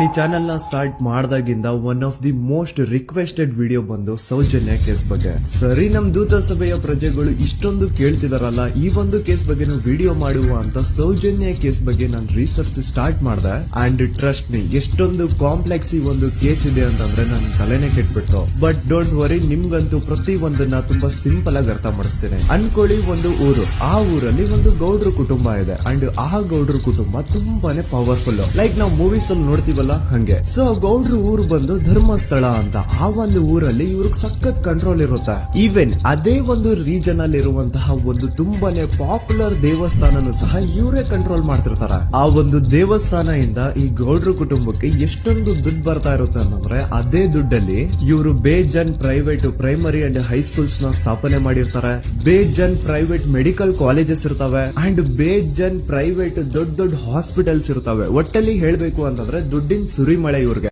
ನಾನು ಈ ಚಾನೆಲ್ ನ ಸ್ಟಾರ್ಟ್ ಮಾಡಿದಾಗಿಂದ one of the most requested video ಬಂದು ಸೌಜನ್ಯ ಕೇಸ್ ಬಗ್ಗೆ. ಸರಿ, ನಮ್ ದೂತ ಸಭೆಯ ಪ್ರಜೆಗಳು ಇಷ್ಟೊಂದು ಕೇಳ್ತಿದಾರಲ್ಲ, ಈ ಒಂದು ಕೇಸ್ ಬಗ್ಗೆ ವಿಡಿಯೋ ಮಾಡುವ ಅಂತ ಸೌಜನ್ಯ ಕೇಸ್ ಬಗ್ಗೆ ನಾನು ರಿಸರ್ಚ್ ಸ್ಟಾರ್ಟ್ ಮಾಡಿದೆ. ಅಂಡ್ ಟ್ರಸ್ಟ್ ಮೀ, ಎಷ್ಟೊಂದು ಕಾಂಪ್ಲೆಕ್ಸ್ ಈ ಒಂದು ಕೇಸ್ ಇದೆ ಅಂತಂದ್ರೆ ನನ್ ತಲೆನೇ ಕೆಟ್ಬಿಟ್ಟು. ಬಟ್ ಡೋಂಟ್ ವರಿ, ನಿಮ್ಗಂತೂ ಪ್ರತಿ ಒಂದನ್ನ ತುಂಬಾ ಸಿಂಪಲ್ ಆಗಿ ಅರ್ಥ ಮಾಡಿಸ್ತೇನೆ. ಅನ್ಕೊಳ್ಳಿ, ಒಂದು ಊರು, ಆ ಊರಲ್ಲಿ ಒಂದು ಗೌಡ್ರ ಕುಟುಂಬ ಇದೆ. ಅಂಡ್ ಆ ಗೌಡ್ರ ಕುಟುಂಬ ತುಂಬಾನೇ ಪವರ್ಫುಲ್, ಲೈಕ್ ನಾವು ಮೂವೀಸ್ ಅಲ್ಲಿ ನೋಡ್ತೀವಲ್ಲ ಹಂಗೆ. ಸೊ ಗೌಡ್ರ ಊರು ಬಂದು ಧರ್ಮಸ್ಥಳ ಅಂತ. ಆ ಒಂದು ಊರಲ್ಲಿ ಇವ್ರಿಗೆ ಸಖತ್ ಕಂಟ್ರೋಲ್ ಇರುತ್ತೆ. ಈವನ್ ಅದೇ ಒಂದು ರೀಜನ್ ಅಲ್ಲಿ ಇರುವಂತಹ ಒಂದು ತುಂಬಾನೇ ಪಾಪ್ಯುಲರ್ ದೇವಸ್ಥಾನನು ಸಹ ಇವರೇ ಕಂಟ್ರೋಲ್ ಮಾಡ್ತಿರ್ತಾರೆ. ಆ ಒಂದು ದೇವಸ್ಥಾನ ಇಂದ ಈ ಗೌಡ್ರ ಕುಟುಂಬಕ್ಕೆ ಎಷ್ಟೊಂದು ದುಡ್ಡು ಬರ್ತಾ ಇರುತ್ತೆ ಅಂತಂದ್ರೆ, ಅದೇ ದುಡ್ಡಲ್ಲಿ ಇವರು ಬೇಜನ್ ಪ್ರೈವೇಟ್ ಪ್ರೈಮರಿ ಅಂಡ್ ಹೈಸ್ಕೂಲ್ಸ್ ನ ಸ್ಥಾಪನೆ ಮಾಡಿರ್ತಾರೆ. ಬೇಜನ್ ಪ್ರೈವೇಟ್ ಮೆಡಿಕಲ್ ಕಾಲೇಜಸ್ ಇರ್ತವೆ. ಅಂಡ್ ಬೇಜನ್ ಪ್ರೈವೇಟ್ ದೊಡ್ಡ ದೊಡ್ಡ ಹಾಸ್ಪಿಟಲ್ಸ್ ಇರ್ತವೆ. ಒಟ್ಟಲ್ಲಿ ಹೇಳ್ಬೇಕು ಅಂತಂದ್ರೆ ದುಡ್ಡಿನ ಸುರಿಮಳೆ ಇವ್ರಿಗೆ.